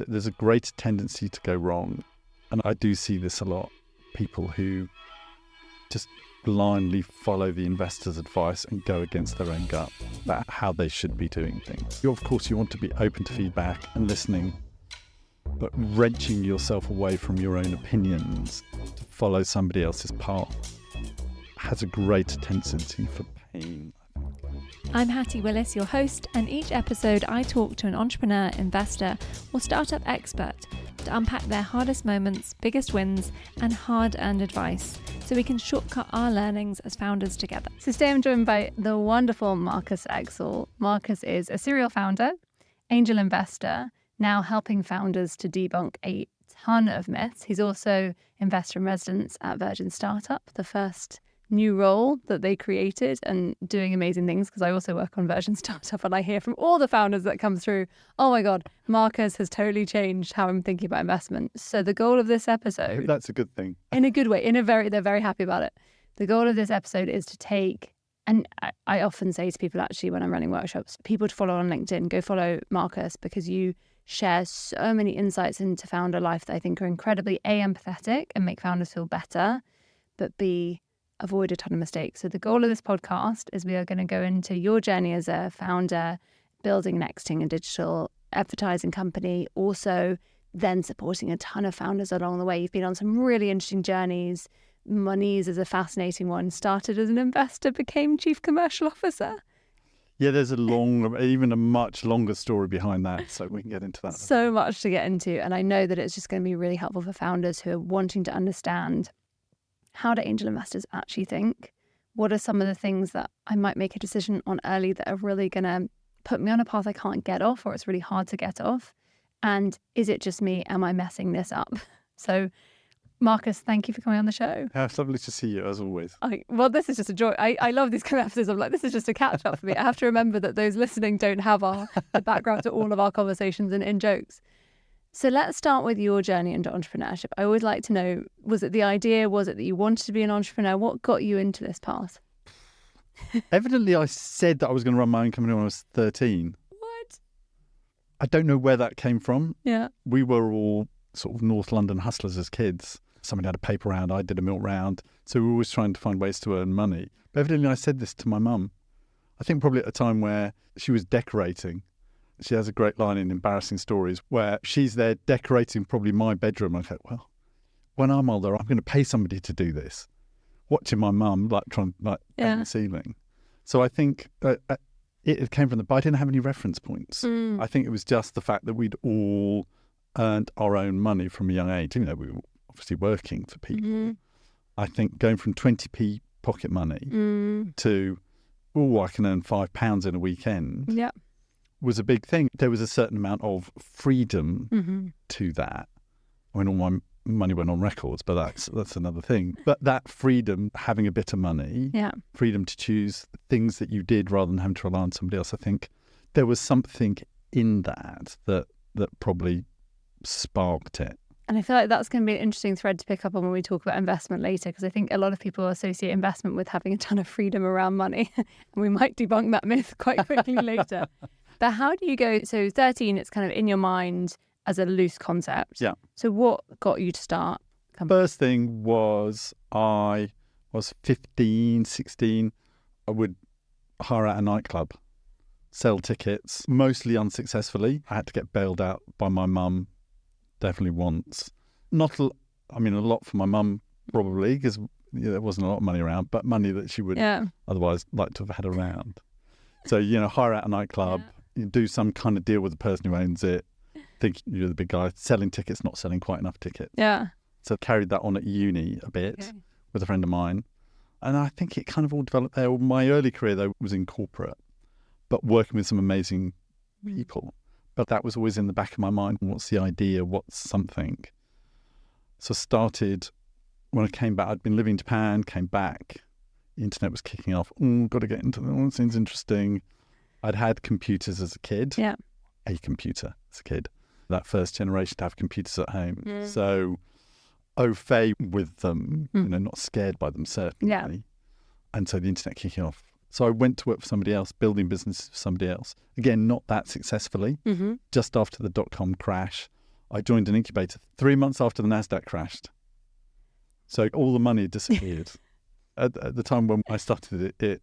there's a greater tendency to go wrong. And I do see this a lot. People who just blindly follow the investor's advice and go against their own gut about how they should be doing things. Of course, you want to be open to feedback and listening, but wrenching yourself away from your own opinions to follow somebody else's path has a greater tendency for pain. I'm Hattie Willis, your host, and each episode I talk to an entrepreneur, investor, or startup expert to unpack their hardest moments, biggest wins, and hard-earned advice so we can shortcut our learnings as founders together. So today I'm joined by the wonderful Marcus Exall. Marcus is a serial founder, angel investor, now helping founders to debunk a ton of myths. He's also investor in residence at Virgin Startup, the first new role that they created, and doing amazing things, because I also work on Virgin Startup and I hear from all the founders that come through, oh my God, Marcus has totally changed how I'm thinking about investment. So the goal of this episode... That's a good thing. In a good way, they're very happy about it. The goal of this episode is to take, and I often say to people actually when I'm running workshops, people to follow on LinkedIn, go follow Marcus, because you share so many insights into founder life that I think are incredibly A, empathetic and make founders feel better, but B, avoid a ton of mistakes. So the goal of this podcast is we are going to go into your journey as a founder, building and exiting a digital advertising company, also then supporting a ton of founders along the way. You've been on some really interesting journeys. Money's is a fascinating one. Started as an investor, became chief commercial officer. Yeah, there's even a much longer story behind that, so we can get into that. So much to get into, and I know that it's just going to be really helpful for founders who are wanting to understand, how do angel investors actually think? What are some of the things that I might make a decision on early that are really going to put me on a path I can't get off, or it's really hard to get off? And is it just me? Am I messing this up? So, Marcus, thank you for coming on the show. Yeah, it's lovely to see you, as always. Well, this is just a joy. I love these kind of episodes. I'm like, this is just a catch-up for me. I have to remember that those listening don't have the background to all of our conversations and in jokes. So let's start with your journey into entrepreneurship. I always like to know, was it the idea? Was it that you wanted to be an entrepreneur? What got you into this path? Evidently, I said that I was going to run my own company when I was 13. What? I don't know where that came from. Yeah. We were all sort of North London hustlers as kids. Somebody had a paper round, I did a milk round. So we were always trying to find ways to earn money. But evidently, I said this to my mum. I think probably at a time where she was decorating. She has a great line in Embarrassing Stories where she's there decorating probably my bedroom. I thought, well, when I'm older, I'm going to pay somebody to do this. Watching my mum paint the ceiling. So I think it came from but I didn't have any reference points. I think it was just the fact that we'd all earned our own money from a young age. You know, we were obviously working for people. Mm-hmm. I think going from 20p pocket money to, I can earn £5 in a weekend. Yeah. Was a big thing. There was a certain amount of freedom to that. I mean, all my money went on records, but that's another thing. But that freedom, having a bit of money, freedom to choose things that you did rather than having to rely on somebody else, I think there was something in that probably sparked it. And I feel like that's going to be an interesting thread to pick up on when we talk about investment later, because I think a lot of people associate investment with having a ton of freedom around money. And we might debunk that myth quite quickly later. But how do you go, so 13, it's kind of in your mind as a loose concept. Yeah. So what got you to start? First thing was I was 15, 16. I would hire out a nightclub, sell tickets, mostly unsuccessfully. I had to get bailed out by my mum, definitely once. A lot for my mum probably, because there wasn't a lot of money around, but money that she would otherwise like to have had around. So, hire out a nightclub. Yeah. You do some kind of deal with the person who owns it. Think you're the big guy selling tickets, not selling quite enough tickets. Yeah. So I carried that on at uni a bit with a friend of mine. And I think it kind of all developed there. My early career, though, was in corporate, but working with some amazing people. But that was always in the back of my mind. What's the idea? What's something? So I started, when I came back, I'd been living in Japan, came back. The internet was kicking off. Got to get into that. It seems interesting. I'd had computers as a kid. Yeah. A computer as a kid. That first generation to have computers at home. Mm. So au fait with them, not scared by them, certainly. Yeah. And so the internet kicking off. So I went to work for somebody else, building business for somebody else. Again, not that successfully. Mm-hmm. Just after the dot-com crash, I joined an incubator 3 months after the NASDAQ crashed. So all the money disappeared. At the time when I started it,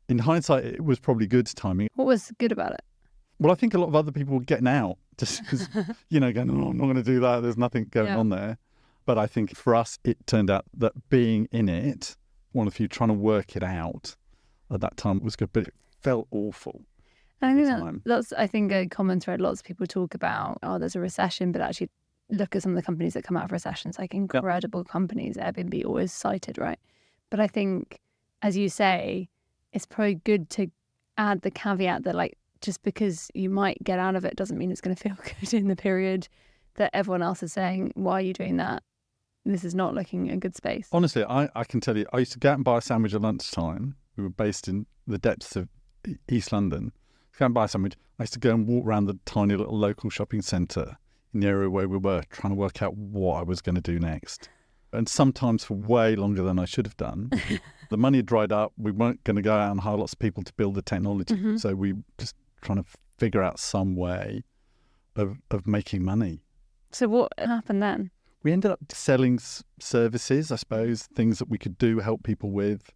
in hindsight, it was probably good timing. What was good about it? Well, I think a lot of other people were getting out just because, going, oh, I'm not going to do that. There's nothing going on there. But I think for us, it turned out that being in it, one of you trying to work it out at that time was good, but it felt awful. And I think that's, I think, a common thread. Lots of people talk about, oh, there's a recession, but actually look at some of the companies that come out of recessions, like incredible companies, Airbnb always cited, right? But I think, as you say, it's probably good to add the caveat that, like, just because you might get out of it doesn't mean it's going to feel good in the period that everyone else is saying, why are you doing that? This is not looking a good space. Honestly, I can tell you, I used to go out and buy a sandwich at lunchtime. We were based in the depths of East London. Go and buy a sandwich. I used to go and walk around the tiny little local shopping centre in the area where we were, trying to work out what I was going to do next. And sometimes for way longer than I should have done. The money had dried up. We weren't going to go out and hire lots of people to build the technology. So we just trying to figure out some way of making money. So what happened then? We ended up selling services, I suppose, things that we could do, help people with.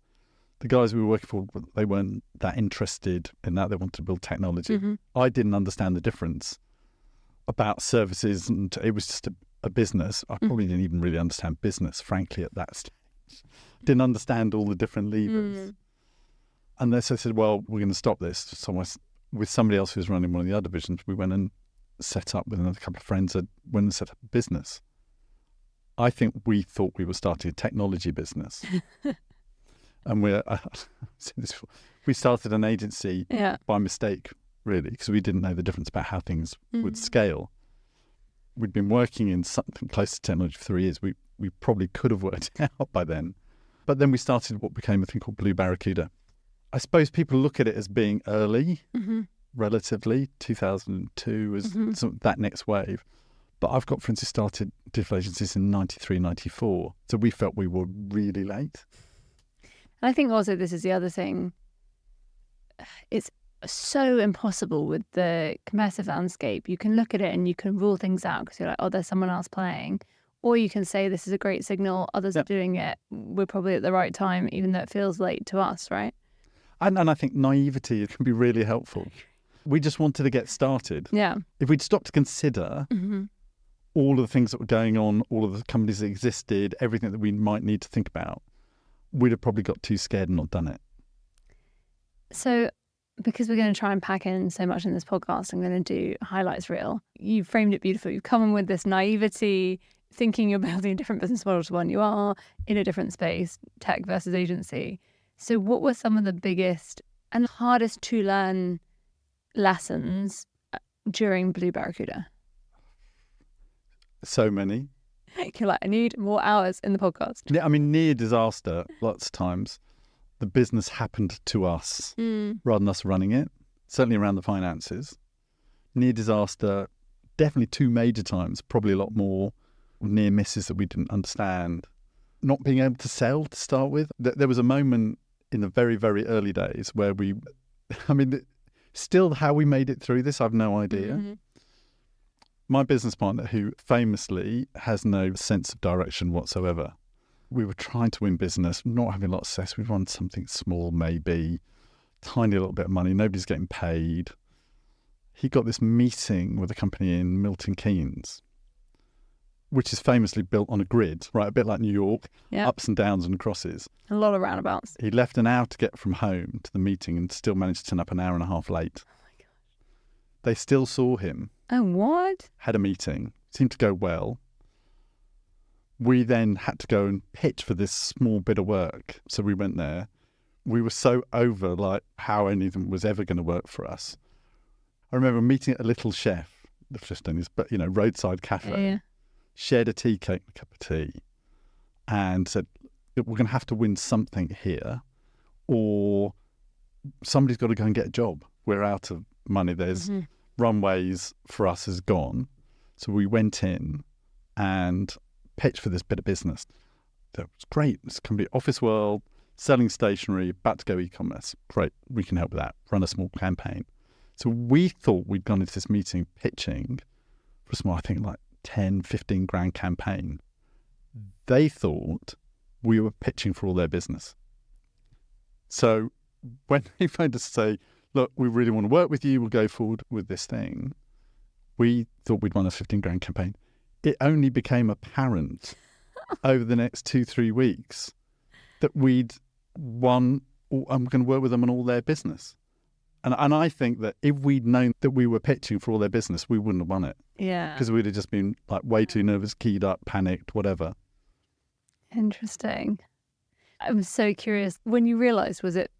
The guys we were working for, they weren't that interested in that. They wanted to build technology. I didn't understand the difference about services, and it was just a business. I probably didn't even really understand business, frankly, at that stage. Didn't understand all the different levers. And they said, well, we're going to stop this. So with somebody else who was running one of the other divisions, we went and set up with another couple of friends, went and set up a business. I think we thought we were starting a technology business. And we started an agency by mistake, really, because we didn't know the difference about how things would scale. We'd been working in something close to technology for 3 years. We probably could have worked it out by then. But then we started what became a thing called Blue Barracuda. I suppose people look at it as being early, relatively. 2002 was that next wave. But I've got friends who started digital agencies in 93, 94. So we felt we were really late. And I think also this is the other thing. It's so impossible with the competitive landscape. You can look at it and you can rule things out because you're like, oh, there's someone else playing. Or you can say this is a great signal. Others are doing it. We're probably at the right time, even though it feels late to us, right? And I think naivety can be really helpful. We just wanted to get started. Yeah. If we'd stopped to consider all of the things that were going on, all of the companies that existed, everything that we might need to think about, we'd have probably got too scared and not done it. So because we're going to try and pack in so much in this podcast, I'm going to do a highlights reel. You framed it beautifully. You've come in with this naivety, thinking you're building a different business model to one you are, in a different space, tech versus agency. So what were some of the biggest and hardest to learn lessons during Blue Barracuda? So many. You're like, I need more hours in the podcast. Yeah, I mean, near disaster, lots of times. The business happened to us rather than us running it, certainly around the finances. Near disaster, definitely 2 major times, probably a lot more near misses that we didn't understand. Not being able to sell to start with. There was a moment in the very, very early days where still how we made it through this, I've no idea. My business partner, who famously has no sense of direction whatsoever, we were trying to win business, not having a lot of success. We've won something small, maybe, tiny little bit of money. Nobody's getting paid. He got this meeting with a company in Milton Keynes, which is famously built on a grid, right? A bit like New York, ups and downs and crosses. A lot of roundabouts. He left an hour to get from home to the meeting and still managed to turn up an hour and a half late. Oh my gosh. They still saw him. Oh, what? Had a meeting. Seemed to go well. We then had to go and pitch for this small bit of work. So we went there. We were so over, like, how anything was ever going to work for us. I remember meeting at a little chef, the chef done this, but, roadside cafe. Yeah. Shared a tea cake and a cup of tea and said, we're going to have to win something here or somebody's got to go and get a job. We're out of money. There's runways for us is gone. So we went in and pitched for this bit of business. That was great. This company, Office World, selling stationery, about to go e-commerce. Great. We can help with that. Run a small campaign. So we thought we'd gone into this meeting pitching small, I think like 10, 15 grand campaign. They thought we were pitching for all their business. So when they phoned us to say, look, we really want to work with you, we'll go forward with this thing, we thought we'd won a 15 grand campaign. It only became apparent over the next 2-3 weeks that we'd won, I'm going to work with them on all their business. And I think that if we'd known that we were pitching for all their business, we wouldn't have won it. Yeah. Because we'd have just been like way too nervous, keyed up, panicked, whatever. Interesting. I'm so curious. When you realised, was it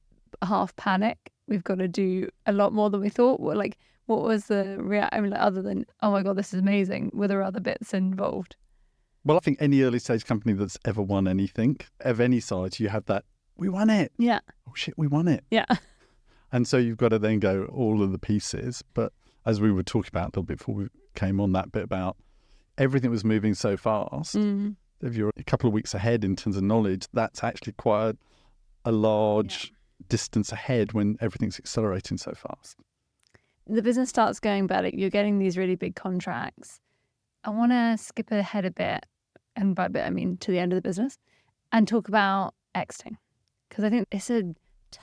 half panic? We've got to do a lot more than we thought. What was the reaction? I mean, other than, oh my God, this is amazing. Were there other bits involved? Well, I think any early stage company that's ever won anything of any size, you have that, we won it. Yeah. Oh shit, we won it. Yeah. And so you've got to then go all of the pieces. But as we were talking about a little bit before we came on, that bit about everything was moving so fast. Mm. If you're a couple of weeks ahead in terms of knowledge, that's actually quite a large distance ahead when everything's accelerating so fast. The business starts going better. You're getting these really big contracts. I want to skip ahead a bit, and by a bit I mean to the end of the business, and talk about exiting. Because I think it's a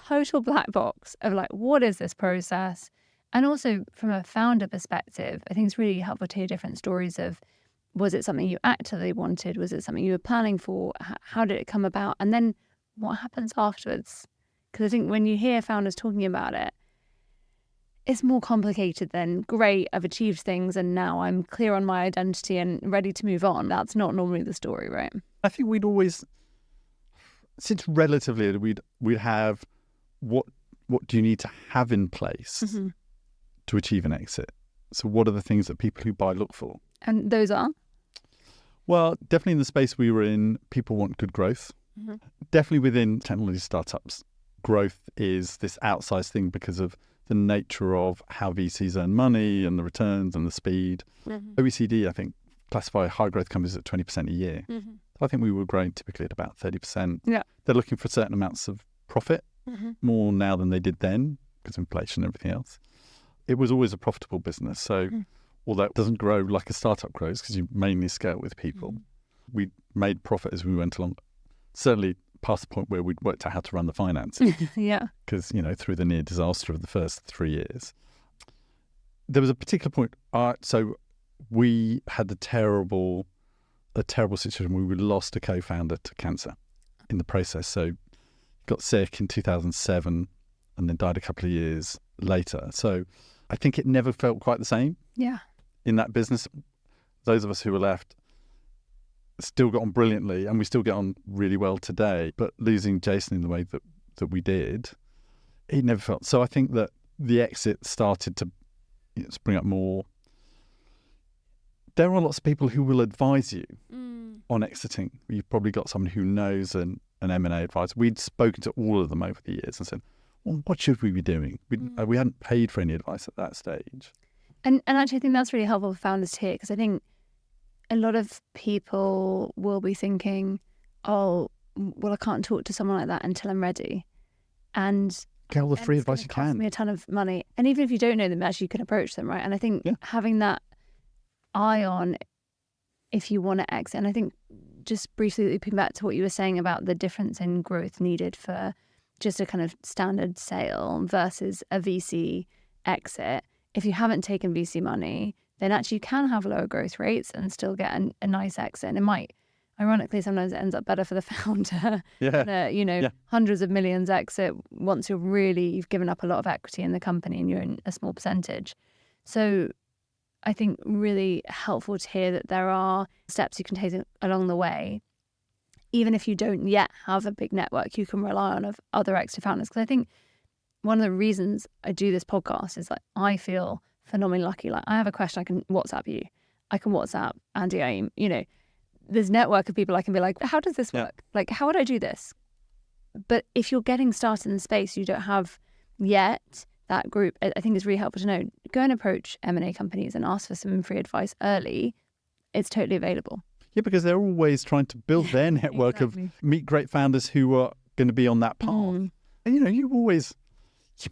total black box of like, what is this process? And also from a founder perspective, I think it's really helpful to hear different stories of, was it something you actively wanted? Was it something you were planning for? How did it come about? And then what happens afterwards? Because I think when you hear founders talking about it, it's more complicated than, great, I've achieved things and now I'm clear on my identity and ready to move on. That's not normally the story, right? I think we'd always, since relatively, we'd have what do you need to have in place to achieve an exit? So what are the things that people who buy look for? And those are? Well, definitely in the space we were in, people want good growth. Mm-hmm. Definitely within technology startups, growth is this outsized thing because of the nature of how VCs earn money and the returns and the speed. Mm-hmm. OECD, I think, classify high growth companies at 20% a year. Mm-hmm. I think we were growing typically at about 30%. Yeah. They're looking for certain amounts of profit, more now than they did then because of inflation and everything else. It was always a profitable business. So although it doesn't grow like a startup grows because you mainly scale with people, we made profit as we went along. Certainly past the point where we'd worked out how to run the finances. Yeah. Because, through the near disaster of the first 3 years. There was a particular point. So we had a terrible situation where we lost a co-founder to cancer in the process. So got sick in 2007 and then died a couple of years later. So I think it never felt quite the same. Yeah. In that business, those of us who were left still got on brilliantly and we still get on really well today. But losing Jason in the way that we did, it never felt. So I think that the exit started to spring up more. There are lots of people who will advise you on exiting. You've probably got someone who knows an M&A advisor. We'd spoken to all of them over the years and said, well, what should we be doing? We hadn't paid for any advice at that stage. And actually I think that's really helpful for founders to hear, because I think a lot of people will be thinking, oh, well, I can't talk to someone like that until I'm ready. And get all the free advice you can. Cost me a ton of money. And even if you don't know them, actually you can approach them, right? And I think having that eye on if you want to exit, and I think just briefly looping back to what you were saying about the difference in growth needed for just a kind of standard sale versus a VC exit. If you haven't taken VC money, then actually you can have lower growth rates and still get a nice exit. And it might, ironically, sometimes it ends up better for the founder. Hundreds of millions exit once you've given up a lot of equity in the company and you're in a small percentage. So I think really helpful to hear that there are steps you can take along the way. Even if you don't yet have a big network you can rely on of other exit founders. Because I think one of the reasons I do this podcast is like I feel phenomenally lucky. Like I have a question, I can WhatsApp you. I can WhatsApp Andy Aim. There's a network of people I can be like, how does this work? Like, how would I do this? But if you're getting started in the space, you don't have yet that group. I think it's really helpful to know. Go and approach M&A companies and ask for some free advice early. It's totally available. Yeah, because they're always trying to build their network of meet great founders who are going to be on that path. And you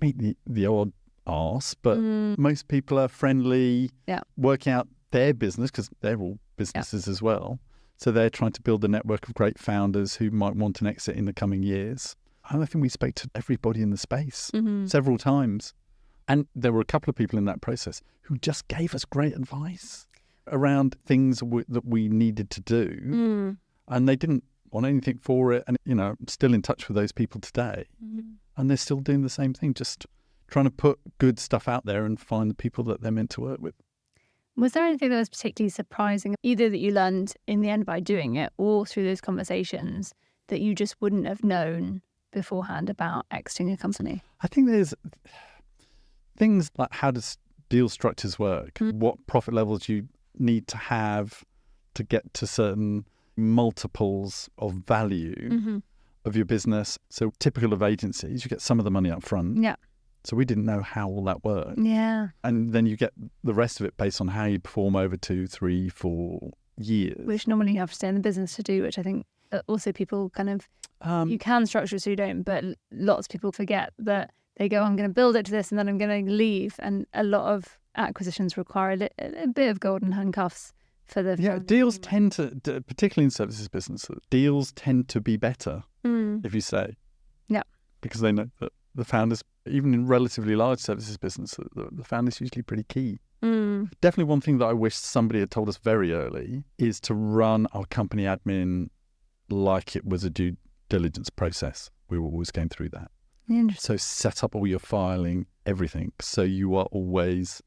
meet the odd arse, but most people are friendly, working out their business, because they're all businesses as well. So they're trying to build a network of great founders who might want an exit in the coming years. And I think we spoke to everybody in the space several times. And there were a couple of people in that process who just gave us great advice around things that we needed to do. And they didn't want anything for it. And, I'm still in touch with those people today. And they're still doing the same thing, just trying to put good stuff out there and find the people that they're meant to work with. Was there anything that was particularly surprising, either that you learned in the end by doing it or through those conversations, that you just wouldn't have known beforehand about exiting a company? I think there's things like how does deal structures work, what profit levels you need to have to get to certain multiples of value of your business. So typical of agencies, you get some of the money up front. Yeah. So we didn't know how all that worked. Yeah. And then you get the rest of it based on how you perform over 2, 3, 4 years. Which normally you have to stay in the business to do, which I think also people kind of, you can structure it so you don't, but lots of people forget that they go, I'm going to build it to this and then I'm going to leave. And a lot of acquisitions require a bit of golden handcuffs for the... Yeah, deals tend to, particularly in services business, deals tend to be better if you stay. Yeah. Because they know that the founders, even in relatively large services business, the founder's usually pretty key. Definitely one thing that I wish somebody had told us very early is to run our company admin like it was a due diligence process. We were always going through that. So set up all your filing, everything. So you are always...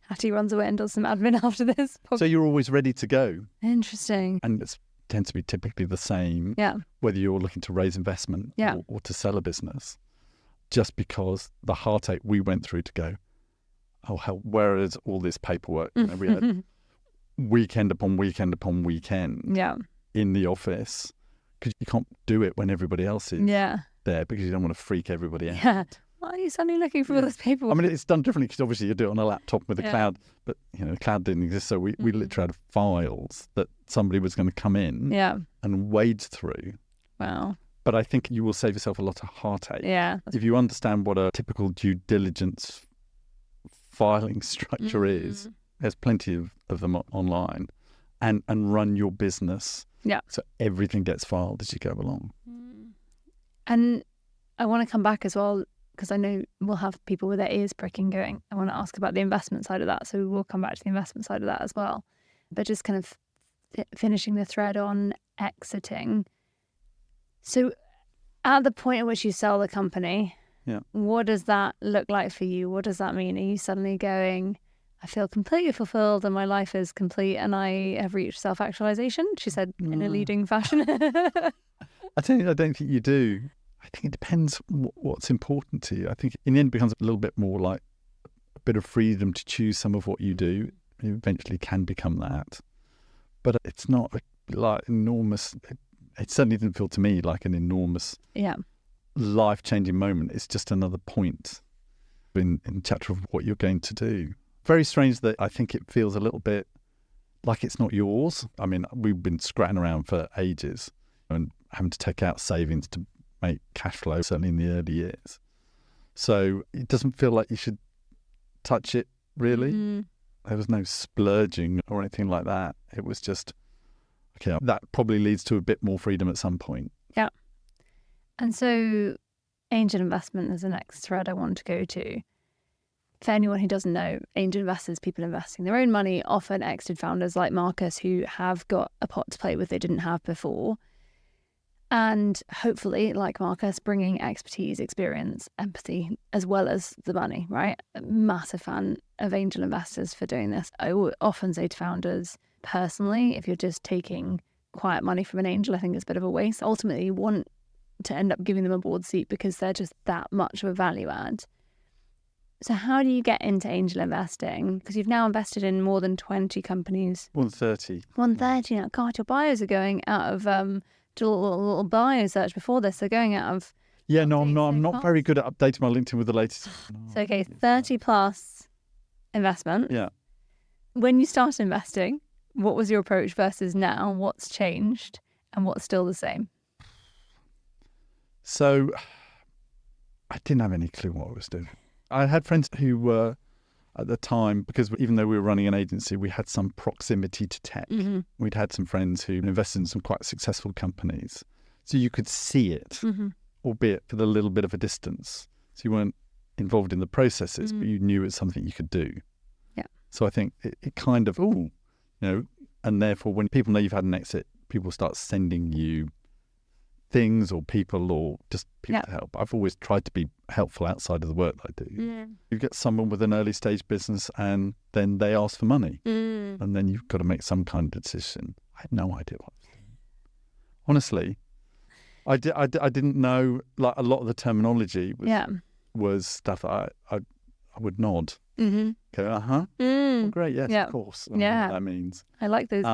Hattie runs away and does some admin after this. So you're always ready to go. Interesting. And it tends to be typically the same, whether you're looking to raise investment or to sell a business. Just because the heartache we went through to go, oh, hell, where is all this paperwork? We had weekend upon weekend upon weekend in the office, because you can't do it when everybody else is there, because you don't want to freak everybody out. Yeah. Why are you suddenly looking for all this paperwork? I mean, it's done differently because obviously you do it on a laptop with a cloud, but the cloud didn't exist, so we literally had files that somebody was going to come in and wade through. Wow. But I think you will save yourself a lot of heartache. Yeah. If you understand what a typical due diligence filing structure is, there's plenty of them online, and run your business so everything gets filed as you go along. And I want to come back as well, because I know we'll have people with their ears pricking going, I want to ask about the investment side of that. So we'll come back to the investment side of that as well. But just kind of finishing the thread on exiting. So at the point at which you sell the company, what does that look like for you? What does that mean? Are you suddenly going, I feel completely fulfilled and my life is complete and I have reached self-actualization? She said in a leading fashion. I don't think you do. I think it depends what's important to you. I think in the end it becomes a little bit more like a bit of freedom to choose some of what you do. It eventually can become that. But it's not like enormous... It certainly didn't feel to me like an enormous life-changing moment. It's just another point in the chapter of what you're going to do. Very strange that I think it feels a little bit like it's not yours. I mean, we've been scratching around for ages and having to take out savings to make cash flow, certainly in the early years. So it doesn't feel like you should touch it, really. There was no splurging or anything like that. It was just... Okay, that probably leads to a bit more freedom at some point. Yeah. And so angel investment is the next thread I want to go to. For anyone who doesn't know, angel investors, people investing their own money, often exited founders like Marcus who have got a pot to play with they didn't have before. And hopefully, like Marcus, bringing expertise, experience, empathy, as well as the money, right? A massive fan of angel investors for doing this. I often say to founders, personally, if you're just taking quiet money from an angel, I think it's a bit of a waste. Ultimately, you want to end up giving them a board seat because they're just that much of a value add. So how do you get into angel investing? Because you've now invested in more than 20 companies. 130. 130 now. God, your bios are going out of... did a little bio search before this. They're going out of... Yeah, no, I'm not very good at updating my LinkedIn with the latest. So, okay, 30 plus investment. Yeah. When you started investing, what was your approach versus now? What's changed and what's still the same? So I didn't have any clue what I was doing. I had friends who were at the time, because even though we were running an agency, we had some proximity to tech. Mm-hmm. We'd had some friends who invested in some quite successful companies. So you could see it, albeit for the little bit of a distance. So you weren't involved in the processes, but you knew it's something you could do. Yeah. So I think it kind of, and therefore when people know you've had an exit, people start sending you things or people or just people to help. I've always tried to be helpful outside of the work that I do. Yeah. You get someone with an early stage business and then they ask for money and then you've got to make some kind of decision. I had no idea what I was doing. Honestly, I didn't know, like, a lot of the terminology was stuff that I would nod. Mm-hmm. Go, well, great, yes, of course. I know what that means. I like those.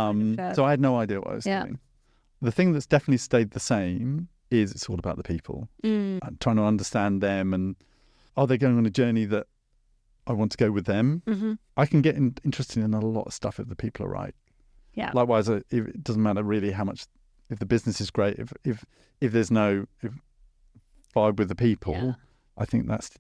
So I had no idea what I was doing. The thing that's definitely stayed the same is it's all about the people. I'm trying to understand them and are they going on a journey that I want to go with them? I can get interested in a lot of stuff if the people are right. Yeah. Likewise, it doesn't matter really how much, if the business is great, if there's no vibe with the people, I think that's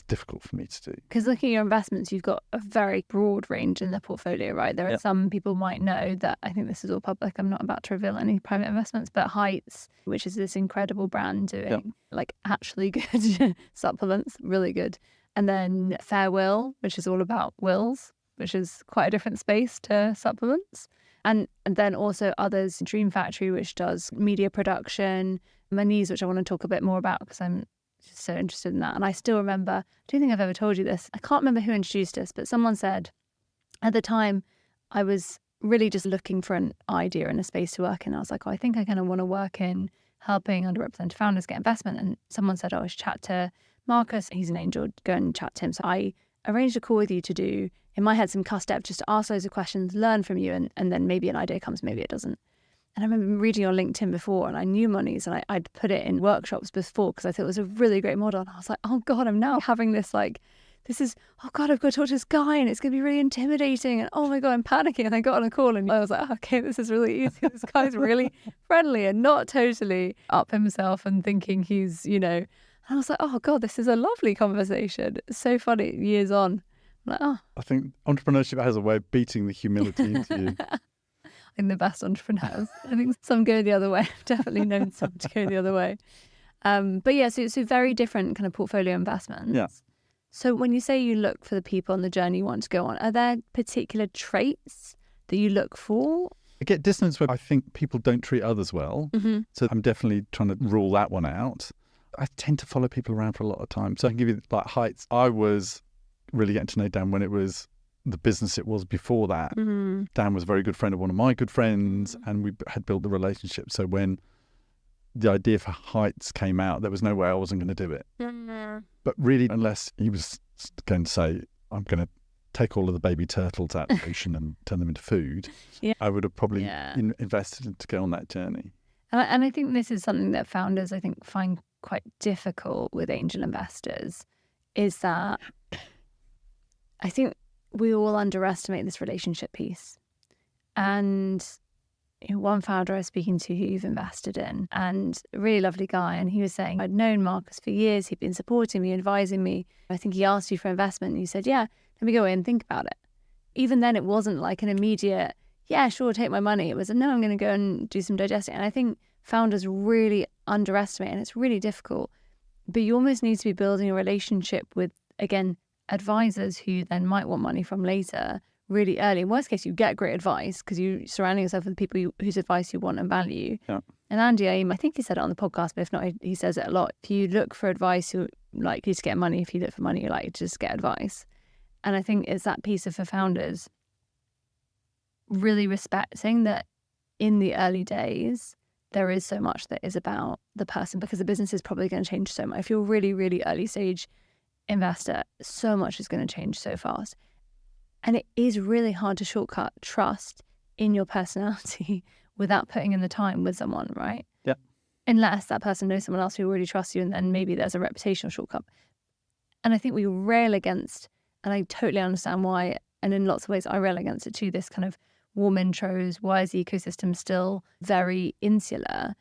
difficult for me to do. Because looking at your investments, you've got a very broad range in the portfolio, right? There are some people might know that, I think this is all public, I'm not about to reveal any private investments, but Heights, which is this incredible brand doing like actually good supplements, really good. And then Farewell, which is all about wills, which is quite a different space to supplements. And then also others, Dream Factory, which does media production, Maniz, which I want to talk a bit more about because I'm just so interested in that. And I still remember, I don't think I've ever told you this, I can't remember who introduced us, but someone said at the time I was really just looking for an idea and a space to work in. I was like, I think I kind of want to work in helping underrepresented founders get investment. And someone said, I should chat to Marcus, he's an angel, go and chat to him. So I arranged a call with you to do, in my head, some cust-up, just to ask loads of questions, learn from you, and then maybe an idea comes, maybe it doesn't. And I remember reading on LinkedIn before, and I knew Monies, and I'd put it in workshops before because I thought it was a really great model. And I was like, oh God, I'm now having this oh God, I've got to talk to this guy, and it's going to be really intimidating. And oh my God, I'm panicking. And I got on a call, and I was like, okay, this is really easy. This guy's really friendly and not totally up himself and thinking he's, And I was like, oh God, this is a lovely conversation. It's so funny, years on. I'm like, oh. I think entrepreneurship has a way of beating the humility into you. In the best entrepreneurs. I think some go the other way. I've definitely known some to go the other way. But yeah, so very different kind of portfolio investments. Yeah. So when you say you look for the people on the journey you want to go on, are there particular traits that you look for? I get dissonance where I think people don't treat others well. So I'm definitely trying to rule that one out. I tend to follow people around for a lot of time. So I can give you like Heights. I was really getting to know Dan when it was the business it was before that. Dan was a very good friend of one of my good friends, and we had built the relationship. So when the idea for Heights came out, there was no way I wasn't going to do it. But really, unless he was going to say, I'm going to take all of the baby turtles out of the ocean and turn them into food, I would have probably invested to go on that journey. And I think this is something that founders, I think, find quite difficult with angel investors, is that I think we all underestimate this relationship piece. And one founder I was speaking to who you've invested in, and a really lovely guy, and he was saying, I'd known Marcus for years, he'd been supporting me, advising me. I think he asked you for investment, and you said, yeah, let me go away and think about it. Even then, it wasn't like an immediate, yeah, sure, take my money. It was, no, I'm going to go and do some digesting. And I think founders really underestimate, and it's really difficult. But you almost need to be building a relationship with, again, advisors who then might want money from later, really early. In worst case, you get great advice because you're surrounding yourself with people whose advice you want and value. Yeah. And Andy Aim, I think he said it on the podcast, but if not, he says it a lot. If you look for advice, you're likely to get money. If you look for money, you're likely to just get advice. And I think it's that piece of for founders really respecting that in the early days, there is so much that is about the person, because the business is probably going to change so much. If you're really, really early stage investor, so much is going to change so fast. And it is really hard to shortcut trust in your personality without putting in the time with someone, right? Yeah. Unless that person knows someone else who already trusts you, and then maybe there's a reputational shortcut. And I think we rail against, and I totally understand why, and in lots of ways I rail against it too, this kind of warm intros, why is the ecosystem still very insular?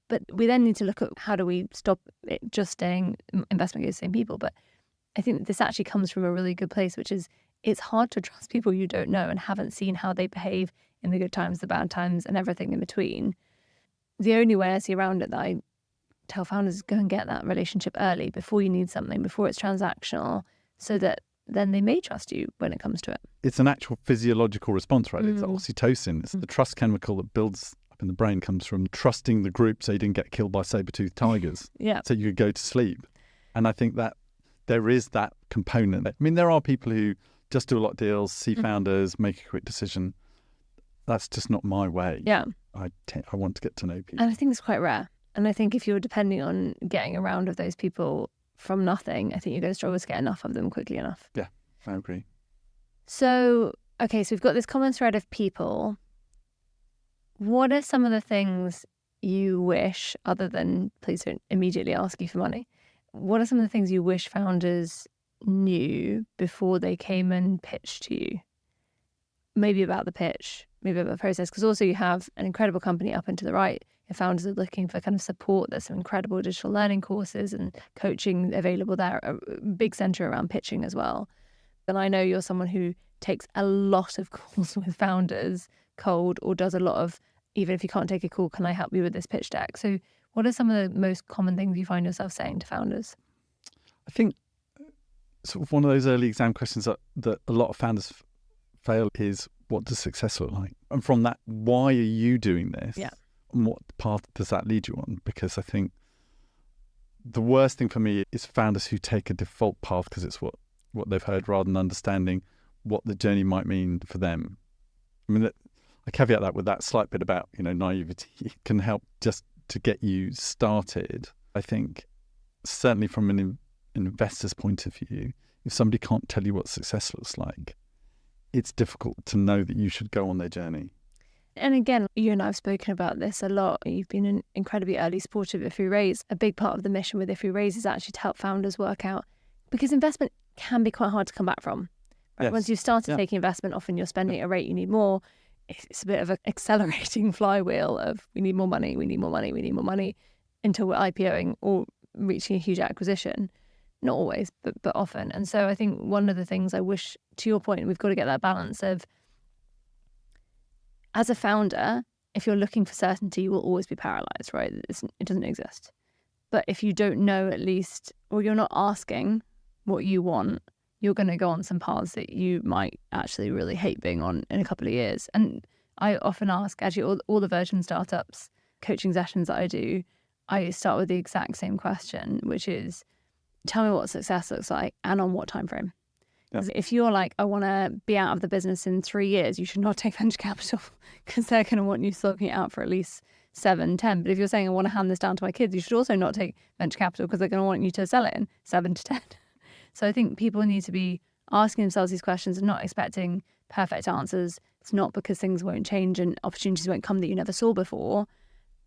But we then need to look at how do we stop it just staying, investment goes to the same people, but I think this actually comes from a really good place, which is it's hard to trust people you don't know and haven't seen how they behave in the good times, the bad times, and everything in between. The only way I see around it that I tell founders is go and get that relationship early before you need something, before it's transactional, so that then they may trust you when it comes to it. It's an actual physiological response, right? It's oxytocin. It's the trust chemical that builds up in the brain, comes from trusting the group so you didn't get killed by saber-toothed tigers. So you could go to sleep. And I think that there is that component. I mean, there are people who just do a lot of deals, see founders, make a quick decision. That's just not my way. I want to get to know people. And I think it's quite rare. And I think if you're depending on getting a round of those people from nothing, I think you're going to struggle to get enough of them quickly enough. Yeah, I agree. So, okay, so we've got this common thread of people. What are some of the things you wish, other than please don't immediately ask you for money, what are some of the things you wish founders knew before they came and pitched to you? Maybe about the pitch, maybe about the process, because also you have an incredible company up and to the right. Your founders are looking for kind of support. There's some incredible digital learning courses and coaching available there, a big centre around pitching as well. And I know you're someone who takes a lot of calls with founders cold, or does a lot of, even if you can't take a call, can I help you with this pitch deck? So what are some of the most common things you find yourself saying to founders? I think sort of one of those early exam questions that a lot of founders fail is, what does success look like? And from that, why are you doing this? And what path does that lead you on? Because I think the worst thing for me is founders who take a default path because it's what they've heard, rather than understanding what the journey might mean for them. I mean, I caveat that with that slight bit about, naivety. It can help just to get you started. I think certainly from an investor's point of view, if somebody can't tell you what success looks like, it's difficult to know that you should go on their journey. And again, you and I have spoken about this a lot. You've been an incredibly early supporter of If We Raise. A big part of the mission with If We Raise is actually to help founders work out, because investment can be quite hard to come back from. Right? Yes. Once you've started taking investment, often you're spending at a rate you need more. It's a bit of an accelerating flywheel of we need more money, we need more money, we need more money, until we're IPOing or reaching a huge acquisition. Not always, but often. And so I think one of the things I wish, to your point, we've got to get that balance of, as a founder, if you're looking for certainty, you will always be paralyzed, right? It doesn't exist. But if you don't know at least, or you're not asking what you want, you're going to go on some paths that you might actually really hate being on in a couple of years. And I often ask, actually, all the Virgin startups coaching sessions that I do, I start with the exact same question, which is, tell me what success looks like and on what time frame. Yeah. If you're like, I want to be out of the business in 3 years, you should not take venture capital, because they're going to want you slugging it out for at least 7, 10. But if you're saying, I want to hand this down to my kids, you should also not take venture capital, because they're going to want you to sell it in 7 to 10. So I think people need to be asking themselves these questions and not expecting perfect answers. It's not because things won't change and opportunities won't come that you never saw before.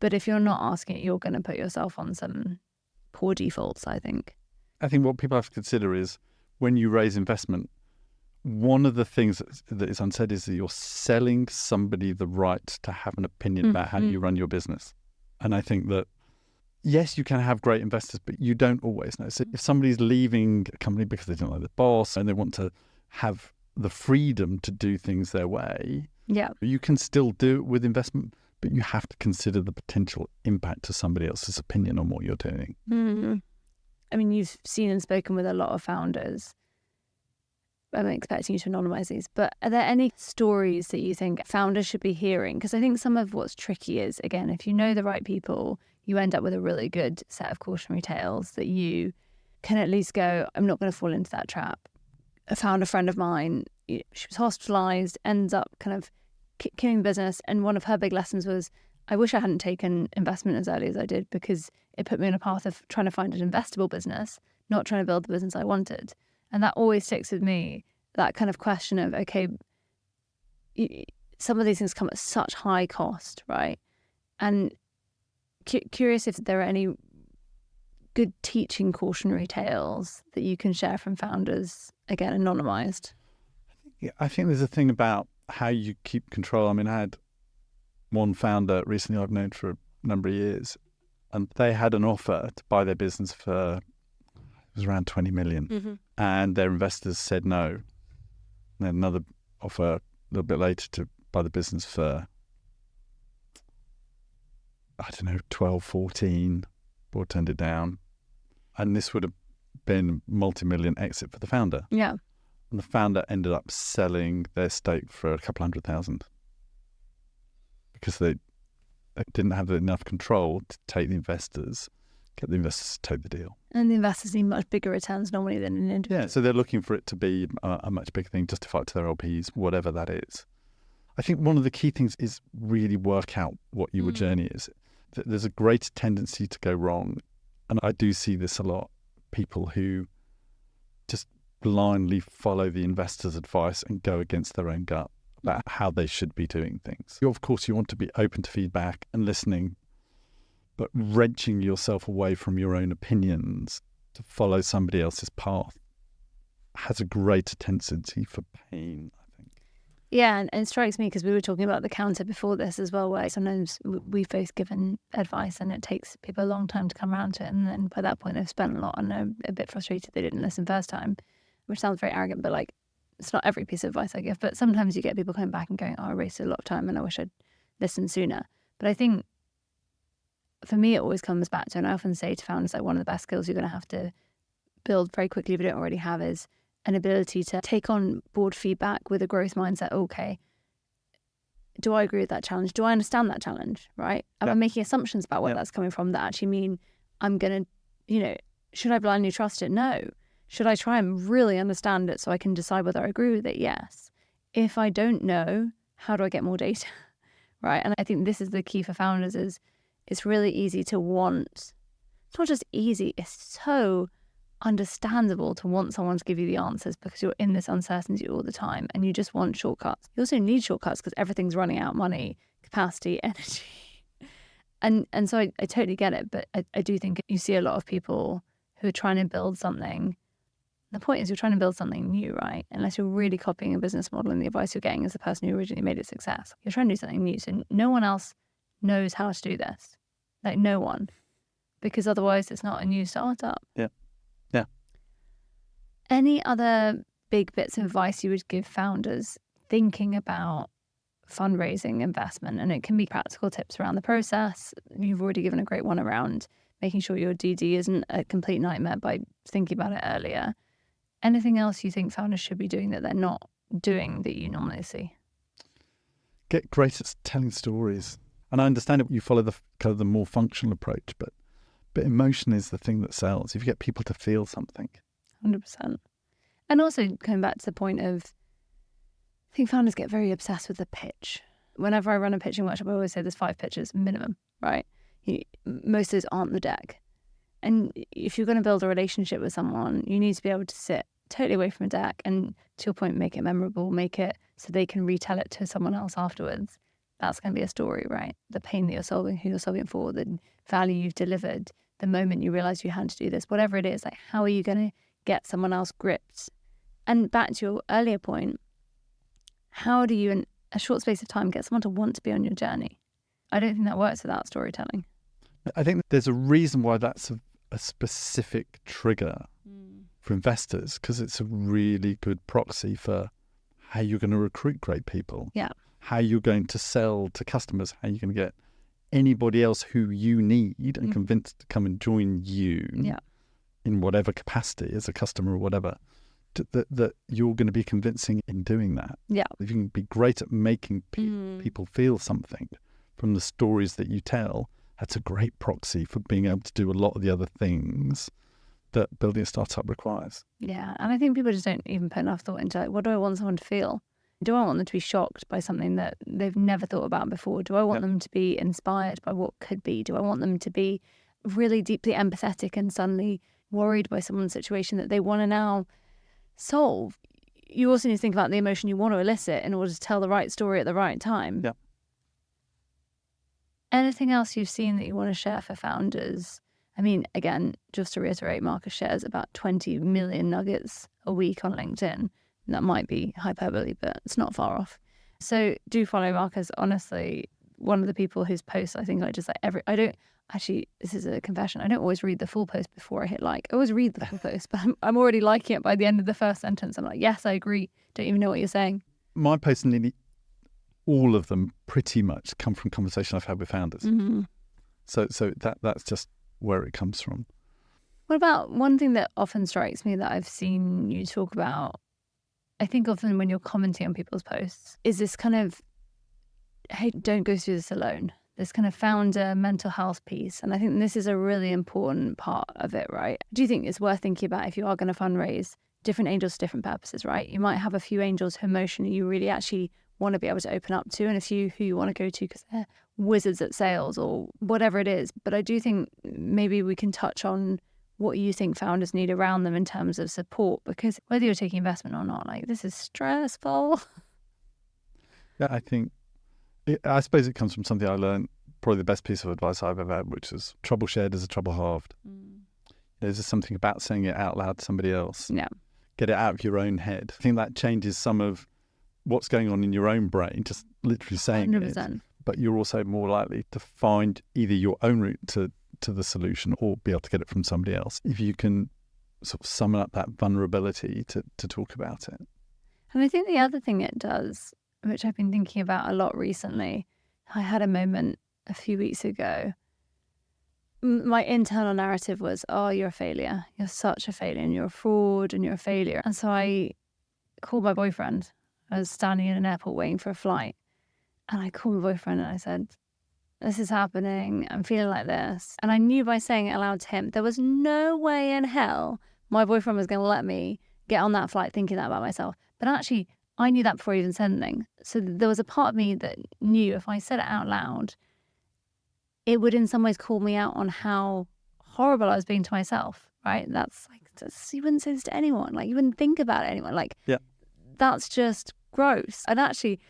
But if you're not asking it, you're going to put yourself on some poor defaults, I think. I think what people have to consider is, when you raise investment, one of the things that is unsaid is that you're selling somebody the right to have an opinion about how you run your business. And I think that, yes, you can have great investors, but you don't always know. So if somebody's leaving a company because they don't like the boss and they want to have the freedom to do things their way, you can still do it with investment, but you have to consider the potential impact to somebody else's opinion on what you're doing. Mm-hmm. I mean, you've seen and spoken with a lot of founders. I'm expecting you to anonymize these, but are there any stories that you think founders should be hearing? Because I think some of what's tricky is, again, if you know the right people, you end up with a really good set of cautionary tales that you can at least go, I'm not going to fall into that trap. I found a friend of mine, she was hospitalized, ends up kind of killing the business. And one of her big lessons was, I wish I hadn't taken investment as early as I did, because it put me on a path of trying to find an investable business, not trying to build the business I wanted. And that always sticks with me, that kind of question of, okay, some of these things come at such high cost, right? And curious if there are any good teaching cautionary tales that you can share from founders, again, anonymized. Yeah, I think there's a thing about how you keep control. I mean, I had one founder recently I've known for a number of years, and they had an offer to buy their business for It was around 20 million. Mm-hmm. And their investors said no. And then another offer a little bit later to buy the business for, I don't know, 12, 14. Board turned it down. And this would have been multi-million exit for the founder. Yeah. And the founder ended up selling their stake for a couple $100,000 because they didn't have enough control to take the investors, get the investors to take the deal. And the investors need much bigger returns normally than an individual. Yeah, so they're looking for it to be a much bigger thing, justify it to their LPs, whatever that is. I think one of the key things is really work out what your journey is. There's a greater tendency to go wrong. And I do see this a lot. People who just blindly follow the investor's advice and go against their own gut about how they should be doing things. Of course, you want to be open to feedback and listening, but wrenching yourself away from your own opinions to follow somebody else's path has a greater tendency for pain, I think. Yeah, and it strikes me because we were talking about the counter before this as well, where sometimes we've both given advice and it takes people a long time to come around to it. And then by that point, they've spent a lot and are a bit frustrated they didn't listen first time, which sounds very arrogant, but like, it's not every piece of advice I give. But sometimes you get people coming back and going, oh, I wasted a lot of time and I wish I'd listened sooner. But I think for me, it always comes back to, and I often say to founders, like one of the best skills you're going to have to build very quickly if you don't already have is an ability to take on board feedback with a growth mindset. Okay, do I agree with that challenge? Do I understand that challenge, right? Am I making assumptions about where that's coming from that actually mean I'm going to, should I blindly trust it? No. Should I try and really understand it so I can decide whether I agree with it? Yes. If I don't know, how do I get more data, right? And I think this is the key for founders is it's really easy to want, it's not just easy, it's so understandable to want someone to give you the answers because you're in this uncertainty all the time and you just want shortcuts. You also need shortcuts because everything's running out: money, capacity, energy. And so I totally get it, but I do think you see a lot of people who are trying to build something. The point is you're trying to build something new, right? Unless you're really copying a business model and the advice you're getting is the person who originally made it success. You're trying to do something new. So no one else knows how to do this. Like no one. Because otherwise it's not a new startup. Yeah. Any other big bits of advice you would give founders thinking about fundraising investment? And it can be practical tips around the process. You've already given a great one around making sure your DD isn't a complete nightmare by thinking about it earlier. Anything else you think founders should be doing that they're not doing that you normally see? Get great at telling stories. And I understand it, you follow the kind of the more functional approach, but emotion is the thing that sells. If you get people to feel something. 100%. And also coming back to the point of, I think founders get very obsessed with the pitch. Whenever I run a pitching workshop, I always say there's 5 pitches minimum, right? Most of those aren't the deck. And if you're going to build a relationship with someone, you need to be able to sit totally away from a deck and, to your point, make it memorable, make it so they can retell it to someone else afterwards. That's going to be a story, right? The pain that you're solving, who you're solving for, the value you've delivered, the moment you realize you had to do this, whatever it is, like how are you going to get someone else gripped? And back to your earlier point, how do you in a short space of time get someone to want to be on your journey? I don't think that works without storytelling. I think there's a reason why that's a specific trigger for investors, because it's a really good proxy for how you're going to recruit great people. Yeah. How you're going to sell to customers, how you're going to get anybody else who you need and convince to come and join you in whatever capacity as a customer or whatever, that you're going to be convincing in doing that. Yeah. If you can be great at making people feel something from the stories that you tell, that's a great proxy for being able to do a lot of the other things that building a startup requires. Yeah. And I think people just don't even put enough thought into, like, what do I want someone to feel? Do I want them to be shocked by something that they've never thought about before? Do I want them to be inspired by what could be? Do I want them to be really deeply empathetic and suddenly worried by someone's situation that they want to now solve? You also need to think about the emotion you want to elicit in order to tell the right story at the right time. Yeah. Anything else you've seen that you want to share for founders? I mean, again, just to reiterate, Marcus shares about 20 million nuggets a week on LinkedIn. That might be hyperbole, but it's not far off. So do follow Marcus. Honestly, one of the people whose posts I think I just like I don't actually, this is a confession, I don't always read the full post before I hit like. I always read the full post, but I'm already liking it by the end of the first sentence. I'm like, yes, I agree. Don't even know what you're saying. My posts, nearly all of them pretty much come from conversation I've had with founders. Mm-hmm. So that's just where it comes from. What about one thing that often strikes me that I've seen you talk about, I think often when you're commenting on people's posts, is this kind of, hey, don't go through this alone. This kind of founder mental health piece. And I think this is a really important part of it, right? Do you think it's worth thinking about if you are going to fundraise different angels for different purposes, right? You might have a few angels who emotionally you really actually want to be able to open up to, and a few who you want to go to because they're wizards at sales or whatever it is. But I do think maybe we can touch on what you think founders need around them in terms of support, because whether you're taking investment or not, like, this is stressful. Yeah, I suppose it comes from something I learned, probably the best piece of advice I've ever had, which is trouble shared is a trouble halved. There's just something about saying it out loud to somebody else. Yeah. Get it out of your own head. I think that changes some of what's going on in your own brain, just literally saying 100%. it. But you're also more likely to find either your own route to the solution or be able to get it from somebody else if you can sort of summon up that vulnerability to talk about it. And I think the other thing it does, which I've been thinking about a lot recently, I had a moment a few weeks ago. My internal narrative was, oh, you're a failure. You're such a failure and you're a fraud and you're a failure. And so I called my boyfriend. I was standing in an airport waiting for a flight. And I called my boyfriend and I said, this is happening. I'm feeling like this. And I knew by saying it aloud to him, there was no way in hell my boyfriend was going to let me get on that flight thinking that about myself. But actually, I knew that before I even said anything. So there was a part of me that knew if I said it out loud, it would in some ways call me out on how horrible I was being to myself, right? That's like, you wouldn't say this to anyone. Like, you wouldn't think about it anyone. Like, yeah, that's just gross. And actually,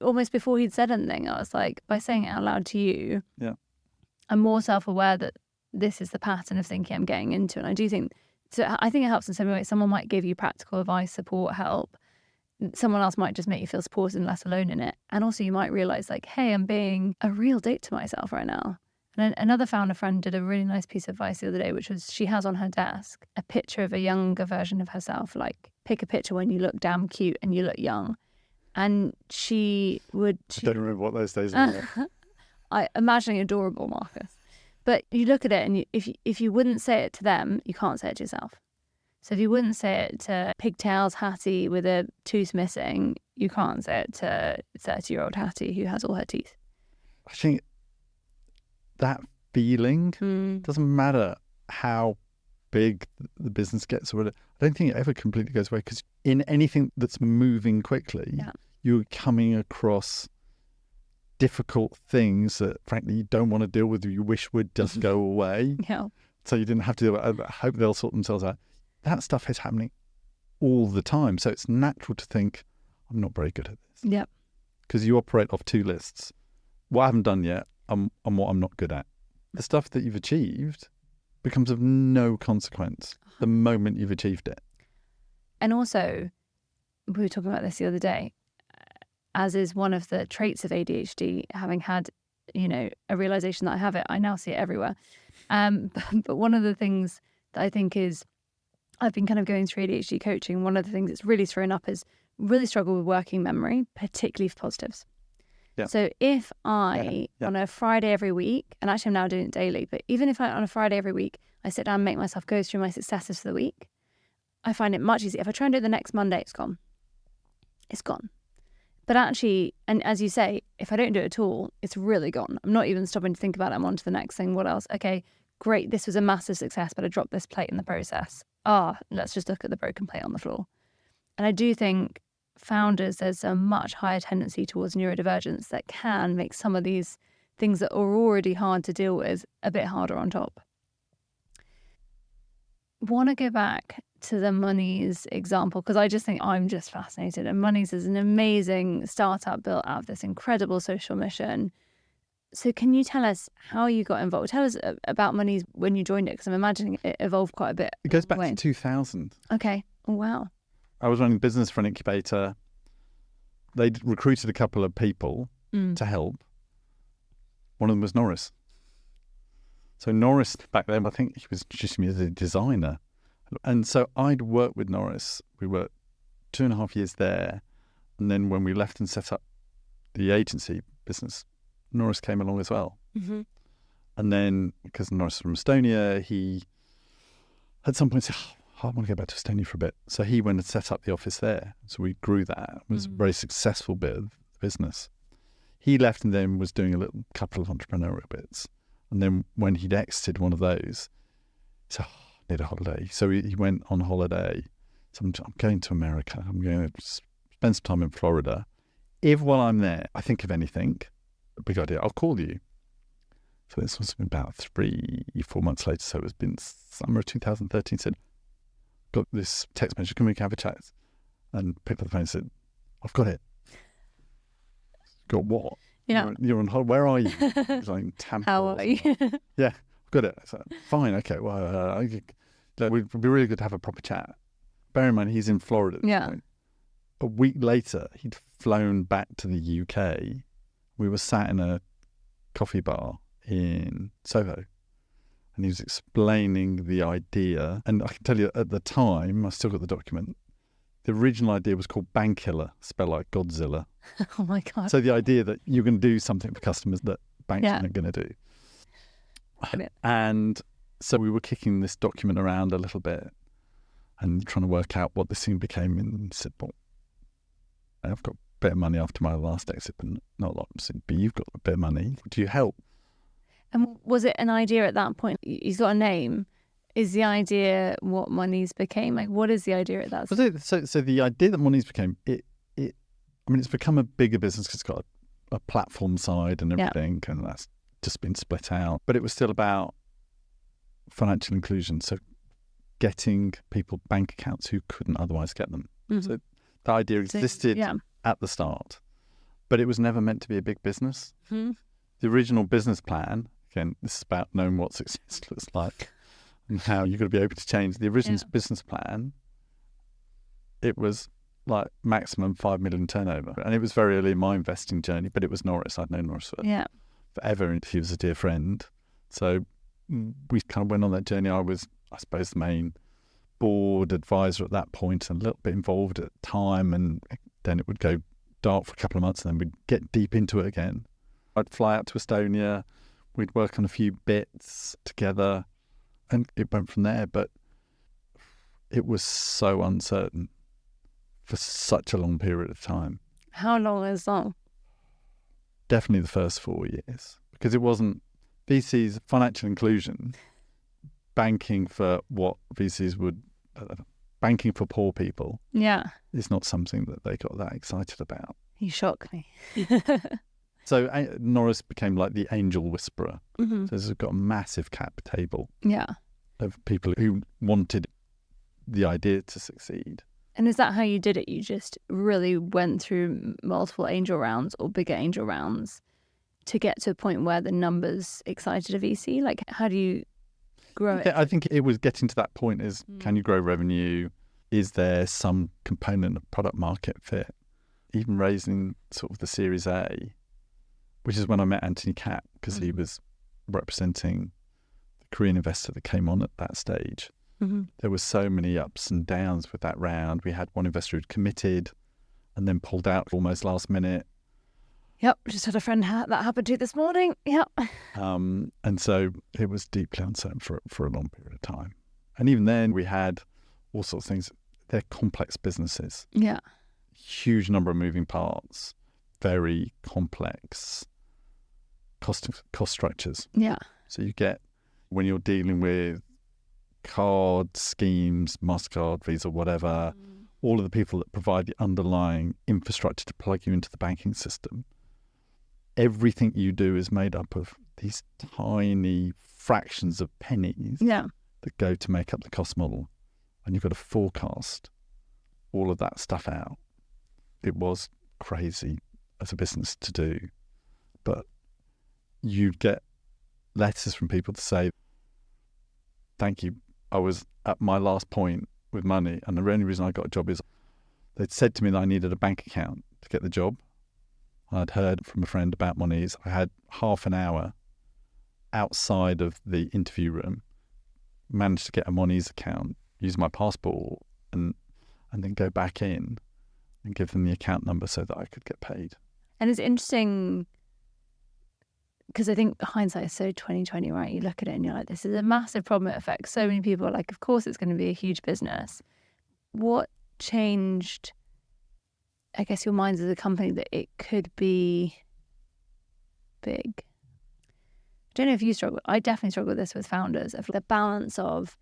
almost before he'd said anything, I was like, by saying it out loud to you, yeah, I'm more self-aware that this is the pattern of thinking I'm getting into. And I do think, so I think it helps in some way. Someone might give you practical advice, support, help. Someone else might just make you feel supported and less alone in it. And also you might realize like, hey, I'm being a real dick to myself right now. And another founder friend did a really nice piece of advice the other day, which was she has on her desk a picture of a younger version of herself. Like, pick a picture when you look damn cute and you look young. And I don't remember what those days were. I imagining adorable, Marcus. But you look at it and if you wouldn't say it to them, you can't say it to yourself. So if you wouldn't say it to pigtails Hattie with a tooth missing, you can't say it to 30-year-old Hattie who has all her teeth. I think that feeling doesn't matter how big the business gets or whatever. I don't think it ever completely goes away, because in anything that's moving quickly, you're coming across difficult things that frankly you don't want to deal with, you wish would just go away. Yeah. So you didn't have to deal with it. I hope they'll sort themselves out. That stuff is happening all the time. So it's natural to think, I'm not very good at this. Yep. Because you operate off two lists. What I haven't done yet and what I'm not good at. The stuff that you've achieved becomes of no consequence the moment you've achieved it. And also, we were talking about this the other day, as is one of the traits of ADHD, having had, a realization that I have it, I now see it everywhere. But one of the things that I think is, I've been kind of going through ADHD coaching. One of the things that's really thrown up is really struggle with working memory, particularly for positives. Yeah. So if I, on a Friday every week, and actually I'm now doing it daily, but even if on a Friday every week, I sit down and make myself go through my successes for the week, I find it much easier. If I try and do it the next Monday, it's gone. It's gone. But actually, and as you say, if I don't do it at all, it's really gone. I'm not even stopping to think about it. I'm on to the next thing. What else? Okay, great. This was a massive success, but I dropped this plate in the process. Let's just look at the broken plate on the floor. And I do think founders, there's a much higher tendency towards neurodivergence that can make some of these things that are already hard to deal with a bit harder on top. Want to go back to the Money's example, because I just think I'm just fascinated. And Money's is an amazing startup built out of this incredible social mission. So can you tell us how you got involved? Tell us about Money's when you joined it, because I'm imagining it evolved quite a bit. It goes back to 2000. Okay. Oh, wow. I was running business for an incubator. They recruited a couple of people to help. One of them was Norris. So Norris, back then, I think he was introducing me as a designer. And so I'd worked with Norris. We worked 2.5 years there. And then when we left and set up the agency business, Norris came along as well. Mm-hmm. And then, because Norris is from Estonia, he at some point said, I want to go back to Estonia for a bit. So he went and set up the office there. So we grew that. It was a very successful bit of business. He left and then was doing a couple of entrepreneurial bits. And then when he'd exited one of those, he said, I need a holiday. So he went on holiday. So I'm going to America. I'm going to spend some time in Florida. If while I'm there, I think of anything, a big idea, I'll call you. So this was about 3-4 months later. So it was been summer of 2013. Said, got this text message, can we have a chat? And picked up the phone and said, I've got it. Got what? Yeah. You're on holiday. Where are you? He's like in Tampa. How are you? Yeah, I've got it. I said, fine, okay. Well, it would be really good to have a proper chat. Bear in mind, he's in Florida at this point. A week later, he'd flown back to the UK. We were sat in a coffee bar in Soho. And he was explaining the idea. And I can tell you, at the time, I still got the document, the original idea was called Bankilla, spelled like Godzilla. Oh my God. So the idea that you're going to do something for customers that banks aren't going to do. And so we were kicking this document around a little bit and trying to work out what this thing became. And he said, well, I've got a bit of money after my last exit, but not a lot. I said, but you've got a bit of money. Do you help? And was it an idea at that point? He's got a name. Is the idea what Monies became? Like, what is the idea at that point? So the idea that Monies became, it's become a bigger business because it's got a platform side and everything, and that's just been split out. But it was still about financial inclusion. So getting people bank accounts who couldn't otherwise get them. Mm-hmm. So the idea existed at the start, but it was never meant to be a big business. Mm-hmm. The original business plan, again, this is about knowing what success looks like and how you've got to be able to change. The original business plan, it was like maximum 5 million turnover. And it was very early in my investing journey, but it was Norris. I'd known Norris forever, and he was a dear friend. So we kind of went on that journey. I was, I suppose, the main board advisor at that point and a little bit involved at the time. And then it would go dark for a couple of months and then we'd get deep into it again. I'd fly out to Estonia. We'd work on a few bits together and it went from there. But it was so uncertain for such a long period of time. How long is long? Definitely the first 4 years, because it wasn't VCs, financial inclusion, banking for what VCs would, banking for poor people. Yeah. Is not something that they got that excited about. You shock me. So Norris became like the angel whisperer. Mm-hmm. So it's got a massive cap table of people who wanted the idea to succeed. And is that how you did it? You just really went through multiple angel rounds or bigger angel rounds to get to a point where the numbers excited a VC? Like, how do you grow it? I think it was getting to that point is, can you grow revenue? Is there some component of product market fit? Even raising sort of the Series A, which is when I met Anthony Kapp, because he was representing the Korean investor that came on at that stage. Mm-hmm. There were so many ups and downs with that round. We had one investor who'd committed and then pulled out almost last minute. Yep, just had a friend that happened to this morning. Yep. And so it was deeply uncertain for a long period of time. And even then we had all sorts of things. They're complex businesses. Yeah. Huge number of moving parts, very complex cost structures. Yeah. So you get, when you're dealing with card schemes, MasterCard, Visa, whatever, all of the people that provide the underlying infrastructure to plug you into the banking system, everything you do is made up of these tiny fractions of pennies that go to make up the cost model. And you've got to forecast all of that stuff out. It was crazy as a business to do. But you'd get letters from people to say, thank you, I was at my last point with money, and the only reason I got a job is they'd said to me that I needed a bank account to get the job. I'd heard from a friend about Moniz. I had half an hour outside of the interview room, managed to get a Moniz account, use my passport, and then go back in and give them the account number so that I could get paid. And it's interesting because I think hindsight is so 2020, right? You look at it and you're like, this is a massive problem. It affects so many people. Like, of course, it's going to be a huge business. What changed, I guess, your minds as a company that it could be big? I don't know if you struggle. I definitely struggle with this with founders, of the balance of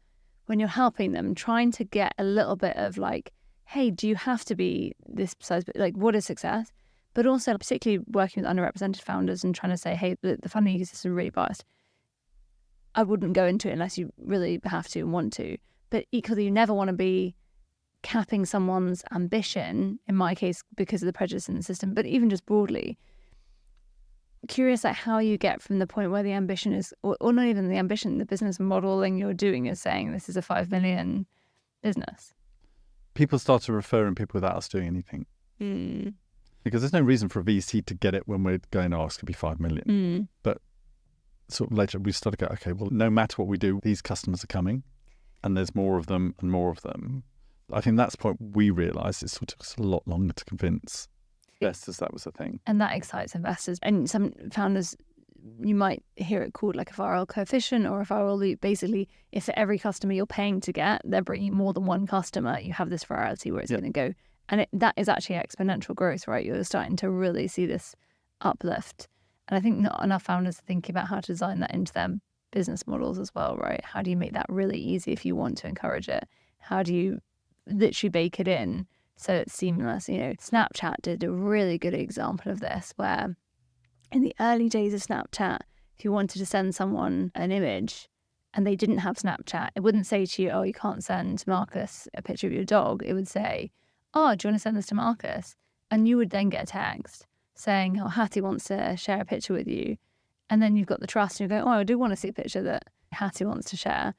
when you're helping them, trying to get a little bit of like, hey, do you have to be this size? Like, what is success? But also particularly working with underrepresented founders and trying to say, hey, the funding ecosystem is really biased. I wouldn't go into it unless you really have to and want to. But equally, you never want to be capping someone's ambition, in my case, because of the prejudice in the system, but even just broadly. Curious like how you get from the point where the ambition is, or not even the ambition, the business modeling you're doing is saying this is a 5 million business. People start to refer in people without us doing anything. Because there's no reason for a VC to get it when we're going, oh, it's going to be 5 million. But sort of later we started to go, okay, well, no matter what we do, these customers are coming and there's more of them and more of them. I think that's the point we realised it took us a lot longer to convince investors that was a thing. And that excites investors. And some founders, you might hear it called like a viral coefficient or a viral loop. Basically, if for every customer you're paying to get, they're bringing more than one customer, you have this virality where it's going to go. And that is actually exponential growth, right? You're starting to really see this uplift. And I think not enough founders are thinking about how to design that into their business models as well, right? How do you make that really easy if you want to encourage it? How do you literally bake it in so it's seamless? You know, Snapchat did a really good example of this, where in the early days of Snapchat, if you wanted to send someone an image and they didn't have Snapchat, it wouldn't say to you, oh, you can't send Marcus a picture of your dog. It would say, oh, do you want to send this to Marcus? And you would then get a text saying, oh, Hattie wants to share a picture with you. And then you've got the trust and you go, oh, I do want to see a picture that Hattie wants to share.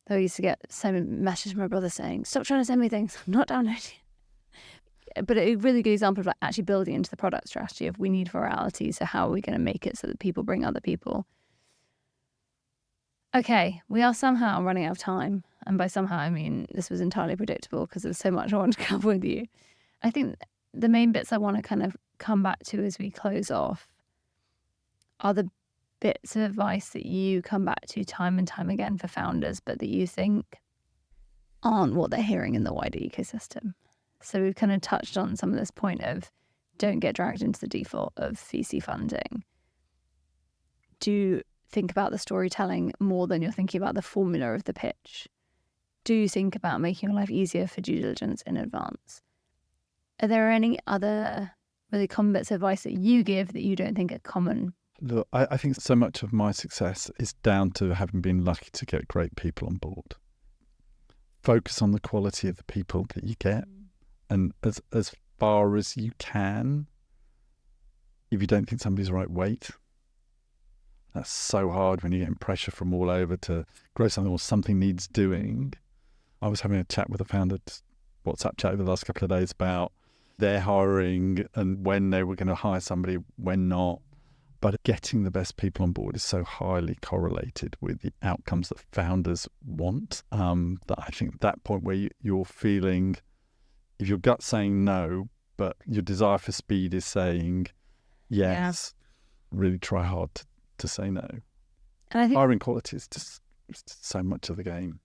Though I used to get so many messages from my brother saying, stop trying to send me things, I'm not downloading. But a really good example of like actually building into the product strategy of we need virality, so how are we going to make it so that people bring other people? Okay, we are somehow running out of time. And by somehow, I mean this was entirely predictable because there's so much I want to cover with you. I think the main bits I want to kind of come back to as we close off are the bits of advice that you come back to time and time again for founders, but that you think aren't what they're hearing in the wider ecosystem. So we've kind of touched on some of this point of don't get dragged into the default of VC funding. Do think about the storytelling more than you're thinking about the formula of the pitch. Do think about making your life easier for due diligence in advance. Are there any other really common bits of advice that you give that you don't think are common? Look, I think so much of my success is down to having been lucky to get great people on board. Focus on the quality of the people that you get. And as far as you can, if you don't think somebody's right, wait. That's so hard when you're getting pressure from all over to grow something or something needs doing. I was having a chat with a founder, WhatsApp chat over the last couple of days about their hiring and when they were going to hire somebody, when not. But getting the best people on board is so highly correlated with the outcomes that founders want, that I think that point where you're feeling, if your gut's saying no, but your desire for speed is saying yes, really try hard to say no. And I think hiring quality is just so much of the game.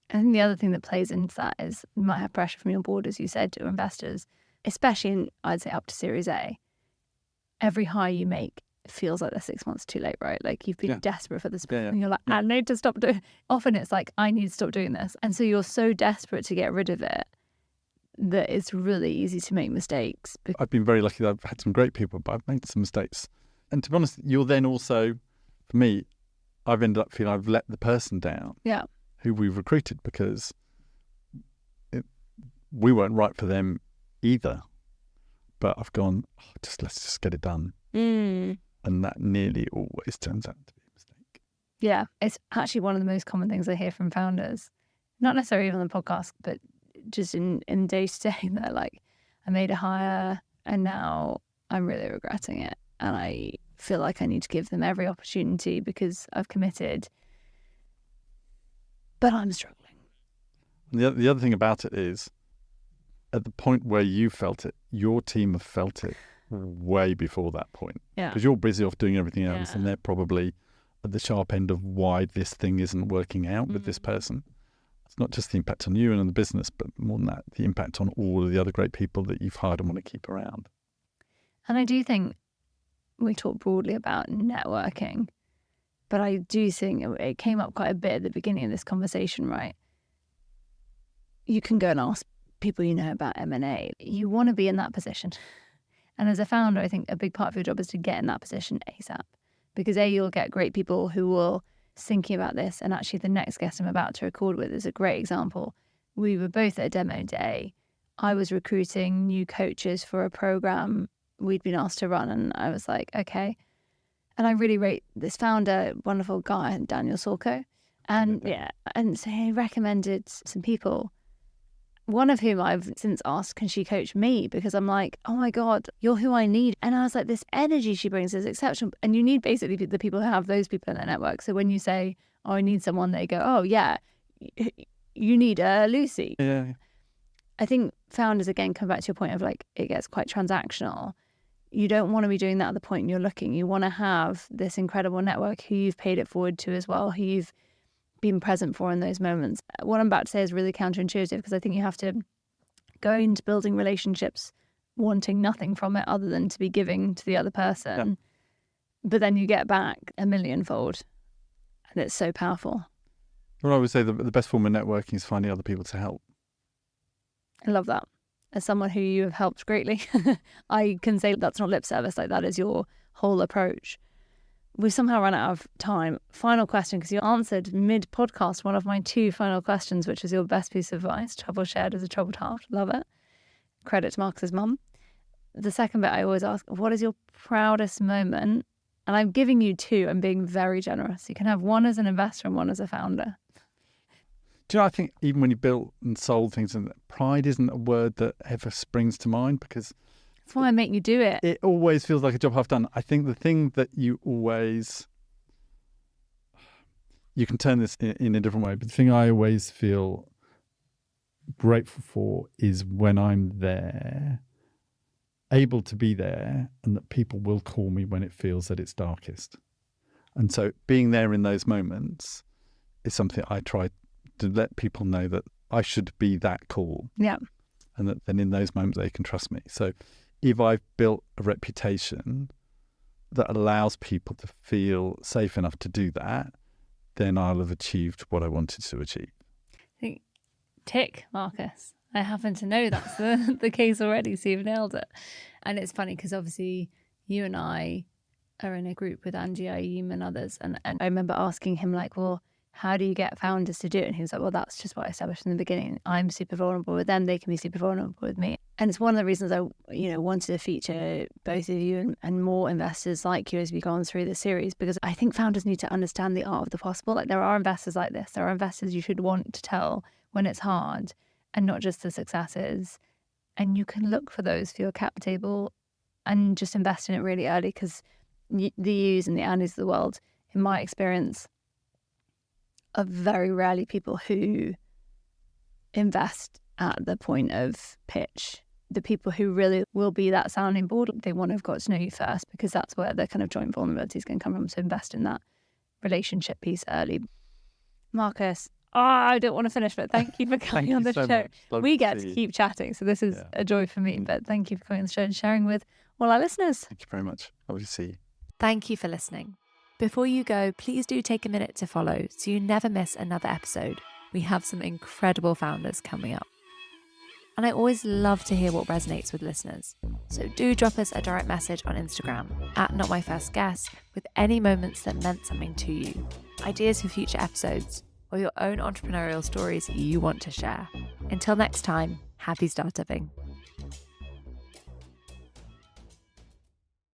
I think the other thing that plays into that is you might have pressure from your board, as you said, to investors, especially in, I'd say, up to Series A. Every hire you make feels like they're 6 months too late, right? Like you've been desperate for this, and you're like, I need to stop doing. Often it's like, I need to stop doing this, and so you're so desperate to get rid of it that it's really easy to make mistakes. I've been very lucky that I've had some great people, but I've made some mistakes. And to be honest, you're then also, for me, I've ended up feeling I've let the person down. Yeah. Who we've recruited because we weren't right for them either. But I've gone, let's just get it done. And that nearly always turns out to be a mistake. Yeah, it's actually one of the most common things I hear from founders, not necessarily on the podcast, but just in day to day. They're like, I made a hire and now I'm really regretting it. And I feel like I need to give them every opportunity because I've committed. But I'm struggling. The other thing about it is, at the point where you felt it, your team have felt it way before that point. Yeah. Because you're busy off doing everything else, Yeah. and they're probably at the sharp end of why this thing isn't working out with this person. It's not just the impact on you and on the business, but more than that, the impact on all of the other great people that you've hired and want to keep around. And I do think we talk broadly about networking, but I do think it came up quite a bit at the beginning of this conversation, right? You can go and ask people you know about M&A. You want to be in that position. And as a founder, I think a big part of your job is to get in that position ASAP. Because you'll get great people who will thinking about this. And actually the next guest I'm about to record with is a great example. We were both at a demo day. I was recruiting new coaches for a program we'd been asked to run. And I was like, okay. And I really rate this founder, wonderful guy, Daniel Sorko. And and so he recommended some people. One of whom I've since asked, can she coach me? Because I'm like, oh my God, you're who I need. And I was like, this energy she brings is exceptional. And you need basically the people who have those people in their network. So when you say, oh, I need someone, they go, oh yeah, you need Lucy. Yeah. I think founders, again, come back to your point of like, it gets quite transactional. You don't want to be doing that at the point you're looking. You want to have this incredible network who you've paid it forward to as well, who you've been present for in those moments. What I'm about to say is really counterintuitive because I think you have to go into building relationships wanting nothing from it other than to be giving to the other person. Yeah. But then you get back a millionfold and it's so powerful. Well, I would say the best form of networking is finding other people to help. I love that. As someone who you have helped greatly, I can say that's not lip service, like that is your whole approach. We've somehow run out of time. Final question, because you answered mid-podcast one of my 2 final questions, which is your best piece of advice. Trouble shared is a troubled heart. Love it. Credit to Marcus's mum. The second bit I always ask, what is your proudest moment? And I'm giving you 2. I'm being very generous. You can have one as an investor and one as a founder. Do you know, I think even when you built and sold things, and pride isn't a word that ever springs to mind because that's why I make you do it. It always feels like a job half done. I think the thing that you can turn this in a different way, but the thing I always feel grateful for is when I'm there, able to be there, and that people will call me when it feels that it's darkest. And so being there in those moments is something I try to let people know that I should be that call. Yeah. And that then in those moments they can trust me. So if I've built a reputation that allows people to feel safe enough to do that, then I'll have achieved what I wanted to achieve. Tick, Marcus. I happen to know that's the case already, so you've nailed it. And it's funny because obviously you and I are in a group with Angie Ayeem and others. And I remember asking him like, well, how do you get founders to do it? And he was like, well, that's just what I established in the beginning. I'm super vulnerable with them. They can be super vulnerable with me. And it's one of the reasons I, wanted to feature both of you and more investors like you as we go on through this series, because I think founders need to understand the art of the possible. Like there are investors like this. There are investors you should want to tell when it's hard and not just the successes. And you can look for those for your cap table and just invest in it really early, because the yous and the Andys of the world, in my experience, are very rarely people who invest at the point of pitch. The people who really will be that sounding board, they want to have got to know you first, because that's where the kind of joint vulnerability is going to come from. So invest in that relationship piece early. Marcus, I don't want to finish, but thank you for coming on the show. We get to keep chatting, so this is a joy for me. But thank you for coming on the show and sharing with all our listeners. Thank you very much. Lovely to see you. Thank you for listening. Before you go, please do take a minute to follow so you never miss another episode. We have some incredible founders coming up. And I always love to hear what resonates with listeners. So do drop us a direct message on Instagram @NotMyFirstGuest with any moments that meant something to you, ideas for future episodes, or your own entrepreneurial stories you want to share. Until next time, happy startupping.